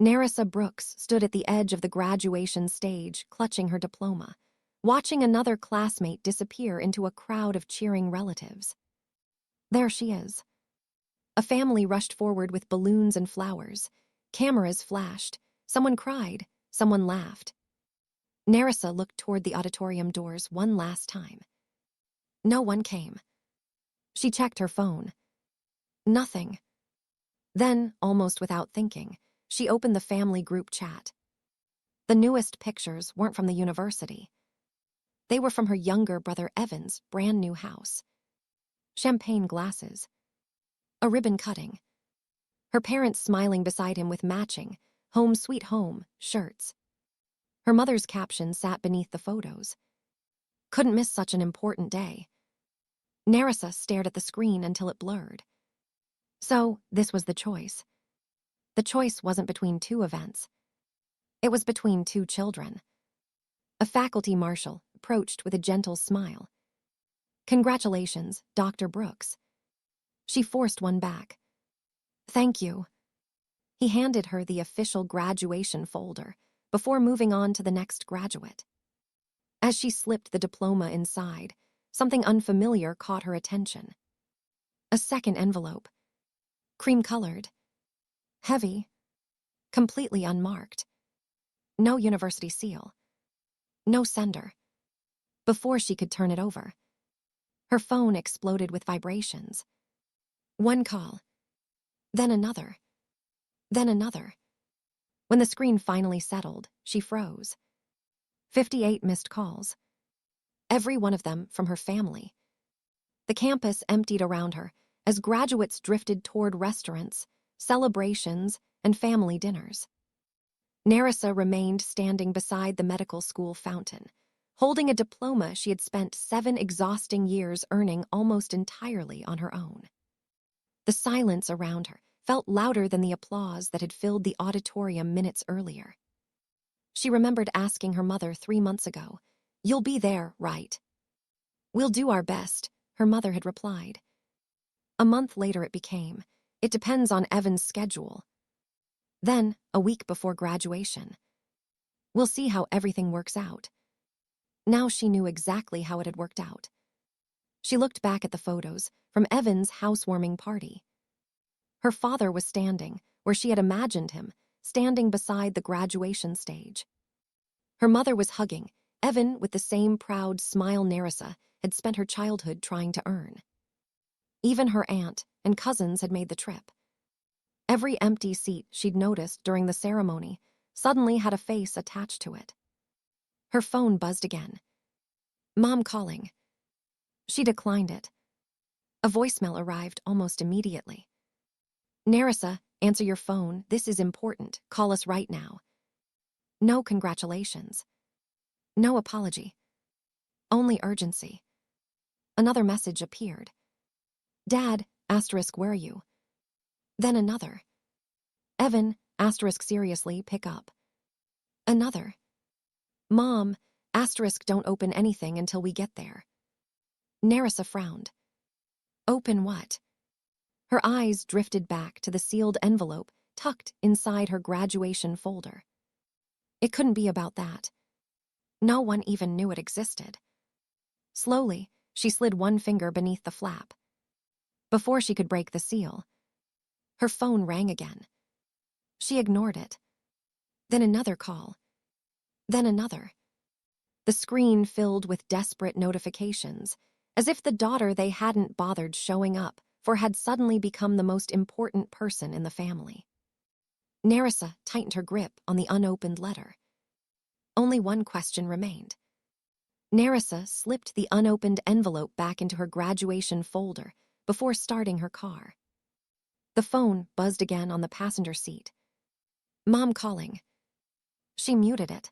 Narissa Brooks stood at the edge of the graduation stage, clutching her diploma, watching another classmate disappear into a crowd of cheering relatives. There she is. A family rushed forward with balloons and flowers. Cameras flashed. Someone cried. Someone laughed. Narissa looked toward the auditorium doors one last time. No one came. She checked her phone. Nothing. Then, almost without thinking, she opened the family group chat. The newest pictures weren't from the university. They were from her younger brother Evan's brand new house. Champagne glasses. A ribbon cutting. Her parents smiling beside him with matching "Home Sweet Home" shirts. Her mother's caption sat beneath the photos. Couldn't miss such an important day. Narissa stared at the screen until it blurred. So, this was the choice. The choice wasn't between two events. It was between two children. A faculty marshal approached with a gentle smile. "Congratulations, Dr. Brooks." She forced one back. "Thank you." He handed her the official graduation folder before moving on to the next graduate. As she slipped the diploma inside, something unfamiliar caught her attention. A second envelope. Cream-colored. Heavy. Completely unmarked. No university seal. No sender. Before she could turn it over, her phone exploded with vibrations. One call. Then another. Then another. When the screen finally settled, she froze. 58 missed calls. Every one of them from her family. The campus emptied around her as graduates drifted toward restaurants, celebrations, and family dinners. Narissa remained standing beside the medical school fountain, holding a diploma she had spent 7 exhausting years earning almost entirely on her own. The silence around her felt louder than the applause that had filled the auditorium minutes earlier. She remembered asking her mother 3 months ago, "You'll be there, right?" "We'll do our best," her mother had replied. A month later it became, "It depends on Evan's schedule." Then, a week before graduation, "We'll see how everything works out." Now she knew exactly how it had worked out. She looked back at the photos from Evan's housewarming party. Her father was standing where she had imagined him, standing beside the graduation stage. Her mother was hugging Evan with the same proud smile Narissa had spent her childhood trying to earn. Even her aunt and cousins had made the trip. Every empty seat she'd noticed during the ceremony suddenly had a face attached to it. Her phone buzzed again. "Mom calling." She declined it. A voicemail arrived almost immediately. "Narissa, answer your phone. This is important. Call us right now." No congratulations. No apology. Only urgency. Another message appeared. "Dad, asterisk, where are you?" Then another. "Evan, asterisk, seriously, pick up." Another. "Mom, asterisk, don't open anything until we get there." Narissa frowned. Open what? Her eyes drifted back to the sealed envelope tucked inside her graduation folder. It couldn't be about that. No one even knew it existed. Slowly, she slid one finger beneath the flap. Before she could break the seal, her phone rang again. She ignored it. Then another call. Then another. The screen filled with desperate notifications, as if the daughter they hadn't bothered showing up for had suddenly become the most important person in the family. Narissa tightened her grip on the unopened letter. Only one question remained. Narissa slipped the unopened envelope back into her graduation folder before starting her car. The phone buzzed again on the passenger seat. "Mom calling." She muted it.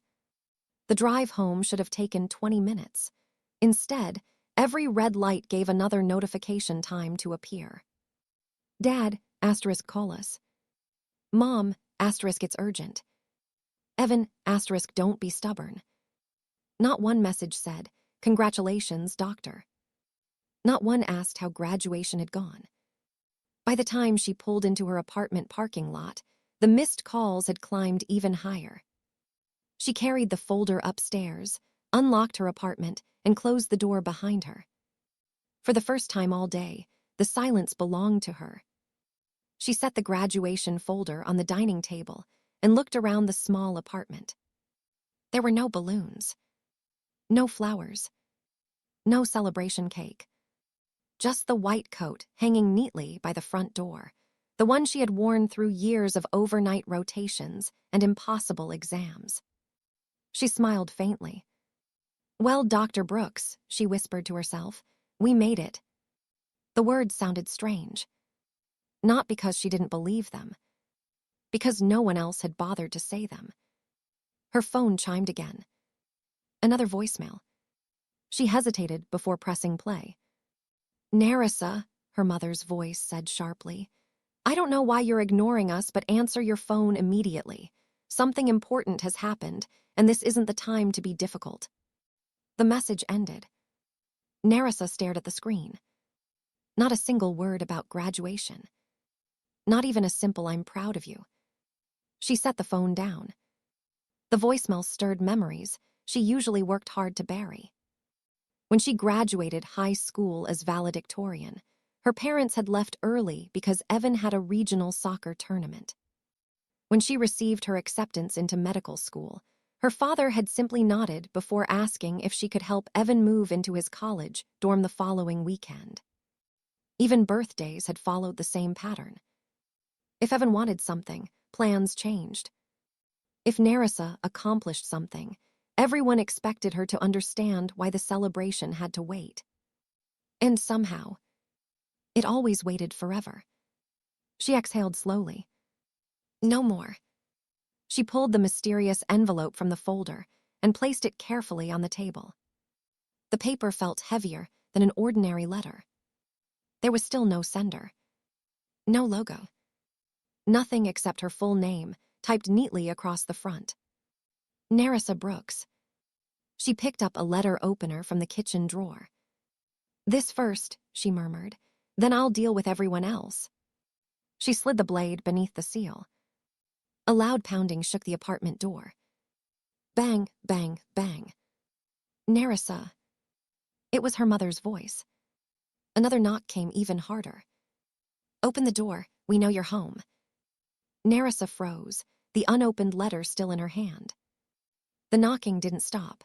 The drive home should have taken 20 minutes. Instead, every red light gave another notification time to appear. "Dad, asterisk, call us." "Mom, asterisk, it's urgent." "Evan, asterisk, don't be stubborn." Not one message said, "Congratulations, doctor." Not one asked how graduation had gone. By the time she pulled into her apartment parking lot, The missed calls had climbed even higher. She carried the folder upstairs, unlocked her apartment, and closed the door behind her. For the first time all day, the silence belonged to her. She set the graduation folder on the dining table and looked around the small apartment. There were no balloons, no flowers, no celebration cake. Just the white coat hanging neatly by the front door, the one she had worn through years of overnight rotations and impossible exams. She smiled faintly. "Well, Dr. Brooks," she whispered to herself, "we made it." The words sounded strange. Not because she didn't believe them, because no one else had bothered to say them. Her phone chimed again. Another voicemail. She hesitated before pressing play. "Nerissa," her mother's voice said sharply, "I don't know why you're ignoring us, but answer your phone immediately. Something important has happened, and this isn't the time to be difficult." The message ended. Nerissa stared at the screen. Not a single word about graduation. Not even a simple "I'm proud of you." She set the phone down. The voicemail stirred memories she usually worked hard to bury. When she graduated high school as valedictorian, her parents had left early because Evan had a regional soccer tournament. When she received her acceptance into medical school, her father had simply nodded before asking if she could help Evan move into his college dorm the following weekend. Even birthdays had followed the same pattern. If Evan wanted something, plans changed. If Nerissa accomplished something, everyone expected her to understand why the celebration had to wait. And somehow, it always waited forever. She exhaled slowly. No more. She pulled the mysterious envelope from the folder and placed it carefully on the table. The paper felt heavier than an ordinary letter. There was still no sender. No logo. Nothing except her full name, typed neatly across the front. Nerissa Brooks. She picked up a letter opener from the kitchen drawer. "This first," she murmured, "then I'll deal with everyone else." She slid the blade beneath the seal. A loud pounding shook the apartment door. Bang, bang, bang. "Nerissa." It was her mother's voice. Another knock came even harder. "Open the door, we know you're home." Nerissa froze, the unopened letter still in her hand. The knocking didn't stop.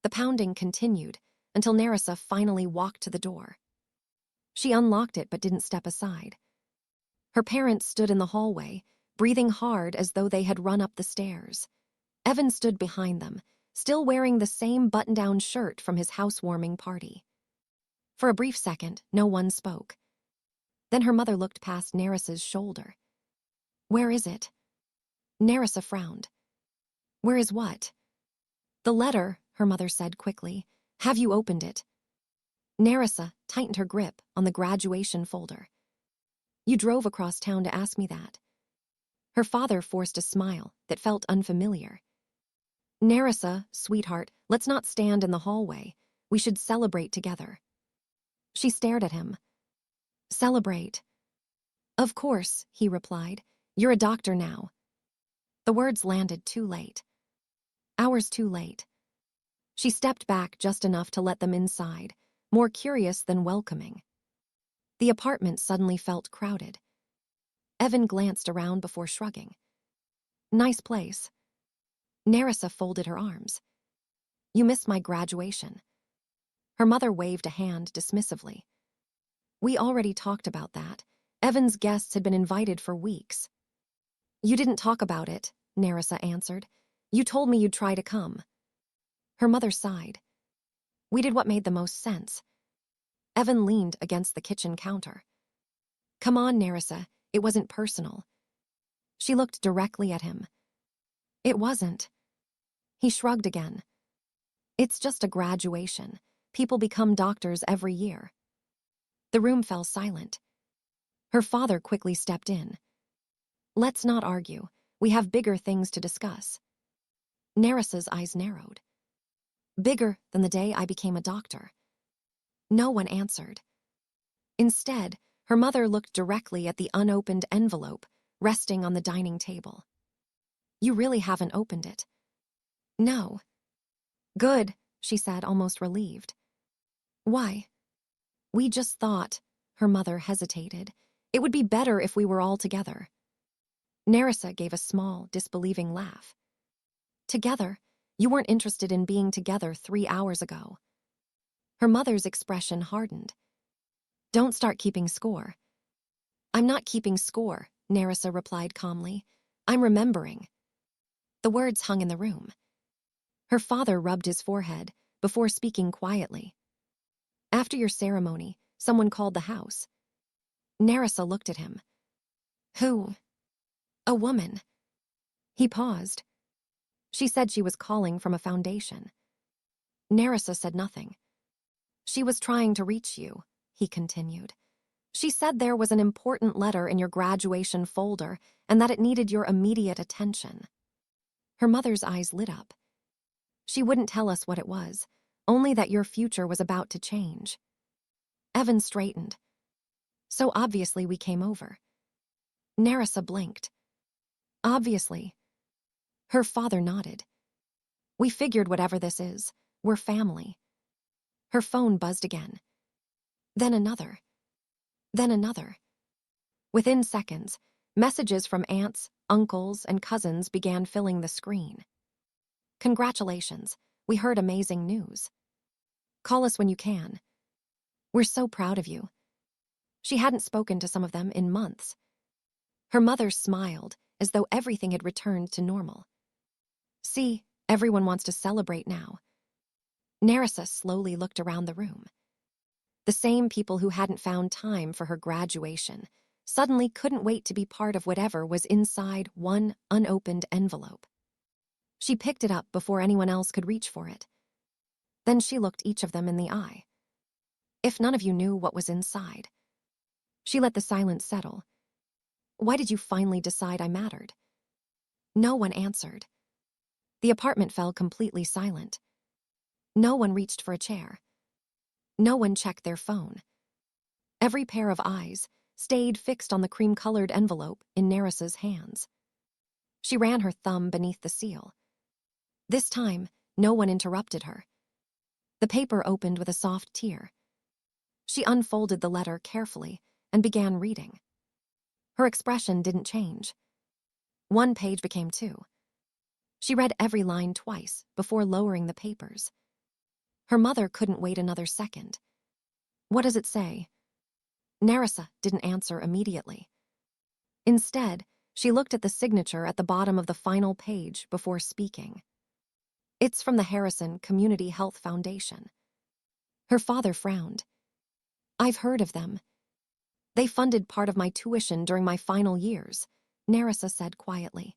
The pounding continued until Nerissa finally walked to the door. She unlocked it but didn't step aside. Her parents stood in the hallway, breathing hard as though they had run up the stairs. Evan stood behind them, still wearing the same button-down shirt from his housewarming party. For a brief second, no one spoke. Then her mother looked past Nerissa's shoulder. "Where is it?" Nerissa frowned. "Where is what?" "The letter," her mother said quickly. "Have you opened it?" Nerissa tightened her grip on the graduation folder. "You drove across town to ask me that." Her father forced a smile that felt unfamiliar. "Nerissa, sweetheart, let's not stand in the hallway. We should celebrate together." She stared at him. "Celebrate?" "Of course," he replied. "You're a doctor now." The words landed too late. Hours too late. She stepped back just enough to let them inside, more curious than welcoming. The apartment suddenly felt crowded. Evan glanced around before shrugging. "Nice place." Nerissa folded her arms. "You missed my graduation." Her mother waved a hand dismissively. "We already talked about that. Evan's guests had been invited for weeks." "You didn't talk about it," Nerissa answered. "You told me you'd try to come." Her mother sighed. "We did what made the most sense." Evan leaned against the kitchen counter. "Come on, Nerissa, it wasn't personal." She looked directly at him. "It wasn't." He shrugged again. "It's just a graduation. People become doctors every year." The room fell silent. Her father quickly stepped in. "Let's not argue. We have bigger things to discuss." Nerissa's eyes narrowed. "Bigger than the day I became a doctor." No one answered. Instead, her mother looked directly at the unopened envelope, resting on the dining table. You really haven't opened it? No. Good, she said, almost relieved. Why? We just thought, her mother hesitated, it would be better if we were all together. Nerissa gave a small, disbelieving laugh. Together? You weren't interested in being together 3 hours ago. Her mother's expression hardened. Don't start keeping score. I'm not keeping score, Nerissa replied calmly. I'm remembering. The words hung in the room. Her father rubbed his forehead before speaking quietly. After your ceremony, someone called the house. Nerissa looked at him. Who? A woman. He paused. She said she was calling from a foundation. Nerissa said nothing. She was trying to reach you, he continued. She said there was an important letter in your graduation folder and that it needed your immediate attention. Her mother's eyes lit up. She wouldn't tell us what it was, only that your future was about to change. Evan straightened. So obviously we came over. Nerissa blinked. Obviously. Her father nodded. We figured whatever this is, we're family. Her phone buzzed again. Then another. Then another. Within seconds, messages from aunts, uncles, and cousins began filling the screen. Congratulations, we heard amazing news. Call us when you can. We're so proud of you. She hadn't spoken to some of them in months. Her mother smiled, as though everything had returned to normal. See, everyone wants to celebrate now. Nerissa slowly looked around the room. The same people who hadn't found time for her graduation suddenly couldn't wait to be part of whatever was inside one unopened envelope. She picked it up before anyone else could reach for it. Then she looked each of them in the eye. If none of you knew what was inside. She let the silence settle. Why did you finally decide I mattered? No one answered. The apartment fell completely silent. No one reached for a chair. No one checked their phone. Every pair of eyes stayed fixed on the cream-colored envelope in Nerissa's hands. She ran her thumb beneath the seal. This time, no one interrupted her. The paper opened with a soft tear. She unfolded the letter carefully and began reading. Her expression didn't change. One page became two. She read every line twice before lowering the papers. Her mother couldn't wait another second. What does it say? Nerissa didn't answer immediately. Instead, she looked at the signature at the bottom of the final page before speaking. It's from the Harrison Community Health Foundation. Her father frowned. I've heard of them. They funded part of my tuition during my final years, Nerissa said quietly.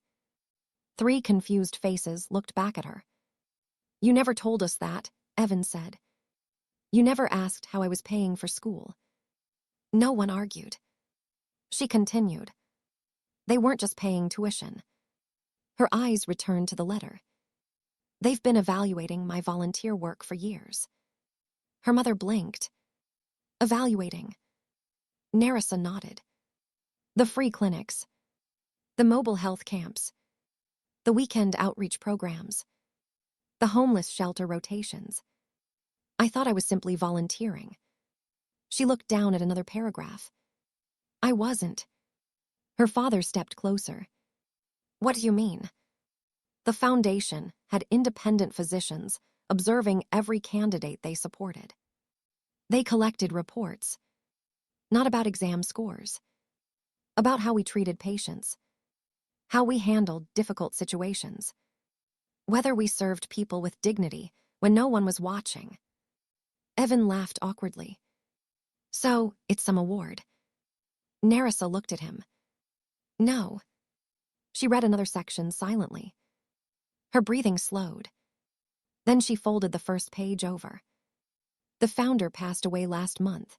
3 confused faces looked back at her. You never told us that, Evan said. You never asked how I was paying for school. No one argued. She continued. They weren't just paying tuition. Her eyes returned to the letter. They've been evaluating my volunteer work for years. Her mother blinked. Evaluating. Nerissa nodded. The free clinics. The mobile health camps. The weekend outreach programs. The homeless shelter rotations. I thought I was simply volunteering. She looked down at another paragraph. I wasn't. Her father stepped closer. What do you mean? The foundation had independent physicians observing every candidate they supported. They collected reports, not about exam scores, about how we treated patients, how we handled difficult situations, whether we served people with dignity when no one was watching. Evan laughed awkwardly. So, it's some award. Nerissa looked at him. No. She read another section silently. Her breathing slowed. Then she folded the first page over. The founder passed away last month.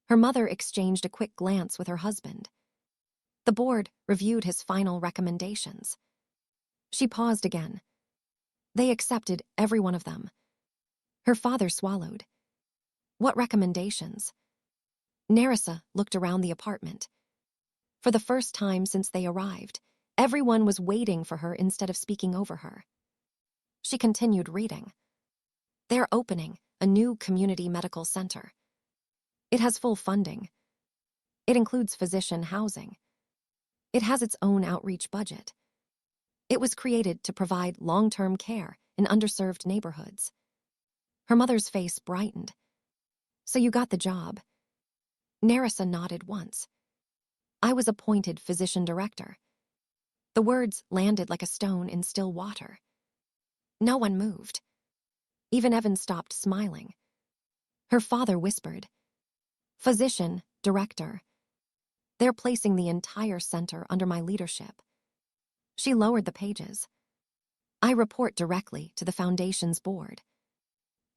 Her mother exchanged a quick glance with her husband. The board reviewed his final recommendations. She paused again. They accepted every one of them. Her father swallowed. What recommendations? Nerissa looked around the apartment. For the first time since they arrived, everyone was waiting for her instead of speaking over her. She continued reading. They're opening a new community medical center. It has full funding. It includes physician housing. It has its own outreach budget. It was created to provide long-term care in underserved neighborhoods. Her mother's face brightened. So you got the job? Nerissa nodded once. I was appointed physician director. The words landed like a stone in still water. No one moved. Even Evan stopped smiling. Her father whispered, physician, director. They're placing the entire center under my leadership. She lowered the pages. I report directly to the foundation's board.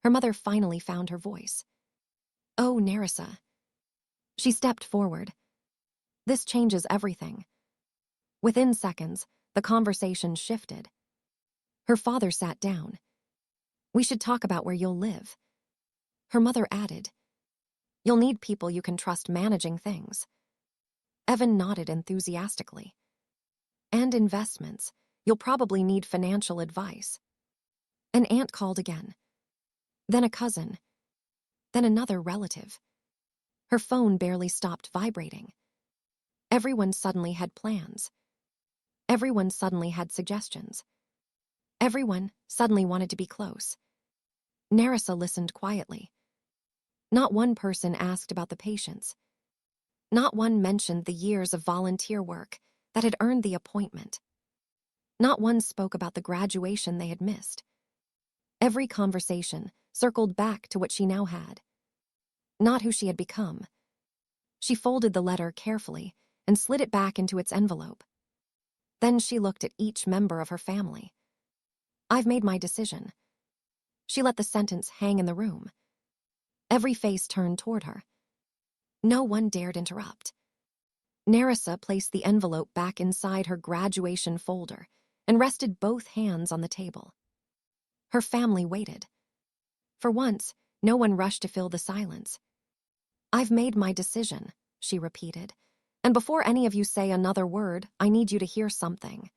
Her mother finally found her voice. Oh, Nerissa. She stepped forward. This changes everything. Within seconds, the conversation shifted. Her father sat down. We should talk about where you'll live. Her mother added, you'll need people you can trust managing things. Evan nodded enthusiastically. And investments. You'll probably need financial advice. An aunt called again. Then a cousin. Then another relative. Her phone barely stopped vibrating. Everyone suddenly had plans. Everyone suddenly had suggestions. Everyone suddenly wanted to be close. Nerissa listened quietly. Not one person asked about the patients. Not one mentioned the years of volunteer work that had earned the appointment. Not one spoke about the graduation they had missed. Every conversation circled back to what she now had. Not who she had become. She folded the letter carefully and slid it back into its envelope. Then she looked at each member of her family. I've made my decision. She let the sentence hang in the room. Every face turned toward her. No one dared interrupt. Nerissa placed the envelope back inside her graduation folder and rested both hands on the table. Her family waited. For once, no one rushed to fill the silence. I've made my decision, she repeated, and before any of you say another word, I need you to hear something.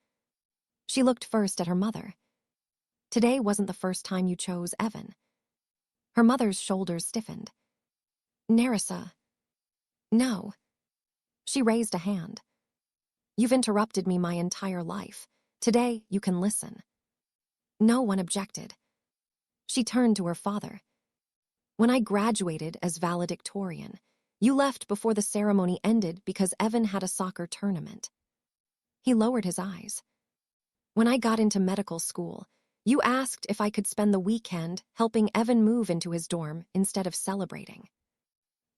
She looked first at her mother. Today wasn't the first time you chose Evan. Her mother's shoulders stiffened. Nerissa. No. She raised a hand. You've interrupted me my entire life. Today, you can listen. No one objected. She turned to her father. When I graduated as valedictorian, you left before the ceremony ended because Evan had a soccer tournament. He lowered his eyes. When I got into medical school, you asked if I could spend the weekend helping Evan move into his dorm instead of celebrating.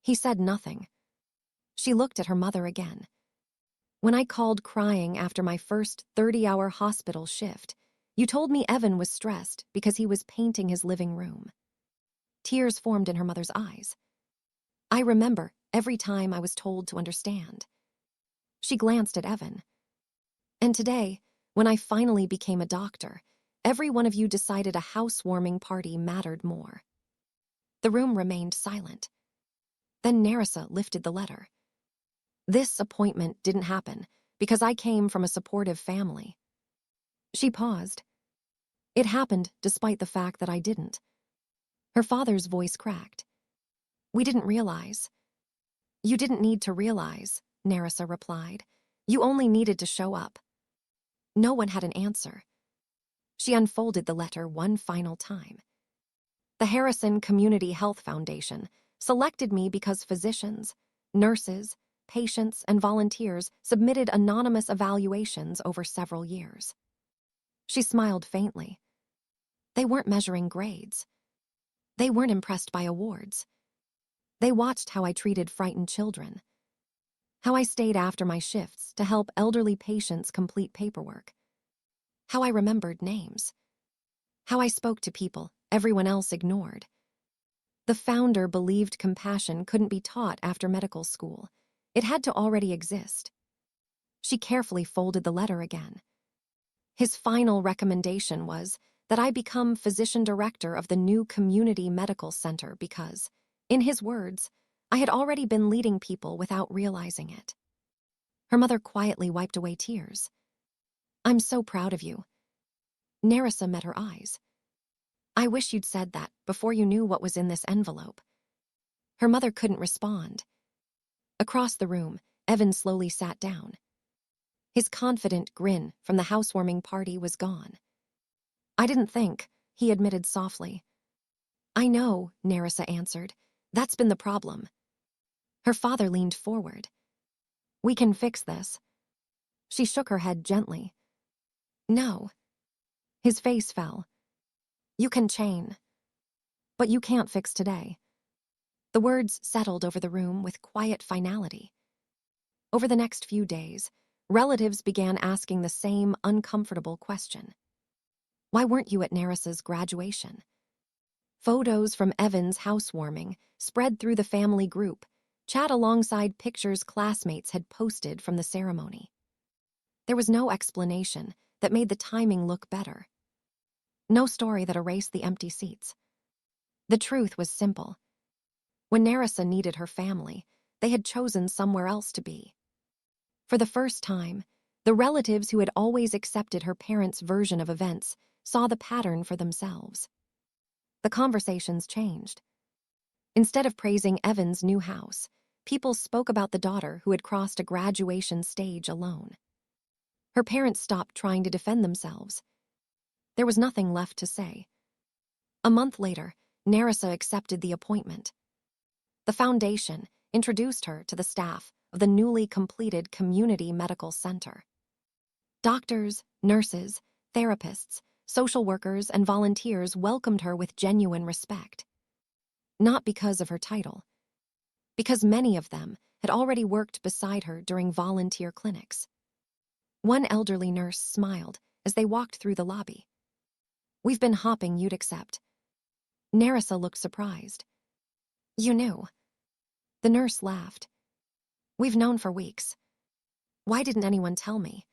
He said nothing. She looked at her mother again. When I called crying after my first 30-hour hospital shift, you told me Evan was stressed because he was painting his living room. Tears formed in her mother's eyes. I remember every time I was told to understand. She glanced at Evan. And today, when I finally became a doctor, every one of you decided a housewarming party mattered more. The room remained silent. Then Nerissa lifted the letter. This appointment didn't happen because I came from a supportive family. She paused. It happened despite the fact that I didn't. Her father's voice cracked. We didn't realize. You didn't need to realize, Nerissa replied. You only needed to show up. No one had an answer. She unfolded the letter one final time. The Harrison Community Health Foundation selected me because physicians, nurses, patients, and volunteers submitted anonymous evaluations over several years. She smiled faintly. They weren't measuring grades. They weren't impressed by awards. They watched how I treated frightened children, how I stayed after my shifts to help elderly patients complete paperwork, how I remembered names, how I spoke to people everyone else ignored. The founder believed compassion couldn't be taught after medical school. It had to already exist. She carefully folded the letter again. His final recommendation was that I become physician director of the new community medical center because, in his words, I had already been leading people without realizing it. Her mother quietly wiped away tears. "I'm so proud of you." Nerissa met her eyes. "I wish you'd said that before you knew what was in this envelope." Her mother couldn't respond. Across the room, Evan slowly sat down. His confident grin from the housewarming party was gone. "I didn't think," he admitted softly. "I know," Nerissa answered. "That's been the problem." Her father leaned forward. "We can fix this." She shook her head gently. "No." His face fell. "You can chain, but you can't fix today." The words settled over the room with quiet finality. Over the next few days, relatives began asking the same uncomfortable question. Why weren't you at Nerissa's graduation? Photos from Evan's housewarming spread through the family group, chat alongside pictures classmates had posted from the ceremony. There was no explanation that made the timing look better. No story that erased the empty seats. The truth was simple. When Nerissa needed her family, they had chosen somewhere else to be. For the first time, the relatives who had always accepted her parents' version of events saw the pattern for themselves. The conversations changed. Instead of praising Evan's new house, people spoke about the daughter who had crossed a graduation stage alone. Her parents stopped trying to defend themselves. There was nothing left to say. A month later, Nerissa accepted the appointment. The foundation introduced her to the staff of the newly completed community medical center. Doctors, nurses, therapists, social workers, and volunteers welcomed her with genuine respect. Not because of her title, because many of them had already worked beside her during volunteer clinics. One elderly nurse smiled as they walked through the lobby. "We've been hoping you'd accept." Nerissa looked surprised. "You knew?" The nurse laughed. "We've known for weeks. Why didn't anyone tell me?"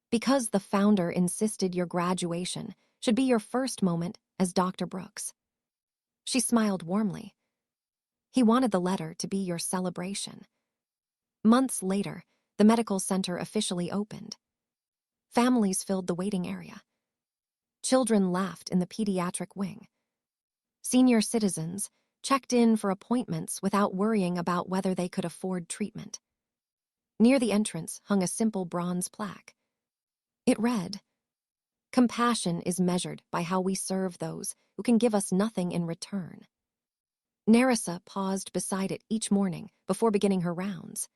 "Because the founder insisted your graduation should be your first moment as Dr. Brooks." She smiled warmly. "He wanted the letter to be your celebration." Months later, the medical center officially opened. Families filled the waiting area. Children laughed in the pediatric wing. Senior citizens checked in for appointments without worrying about whether they could afford treatment. Near the entrance hung a simple bronze plaque. It read, "Compassion is measured by how we serve those who can give us nothing in return." Nerissa paused beside it each morning before beginning her rounds.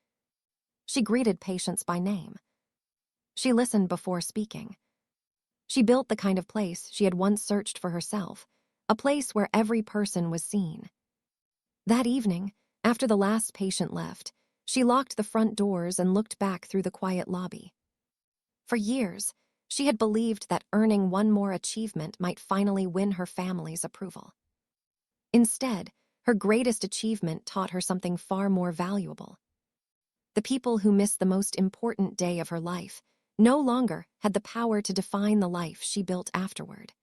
She greeted patients by name. She listened before speaking. She built the kind of place she had once searched for herself, a place where every person was seen. That evening, after the last patient left, she locked the front doors and looked back through the quiet lobby. For years, she had believed that earning one more achievement might finally win her family's approval. Instead, her greatest achievement taught her something far more valuable. The people who missed the most important day of her life no longer had the power to define the life she built afterward.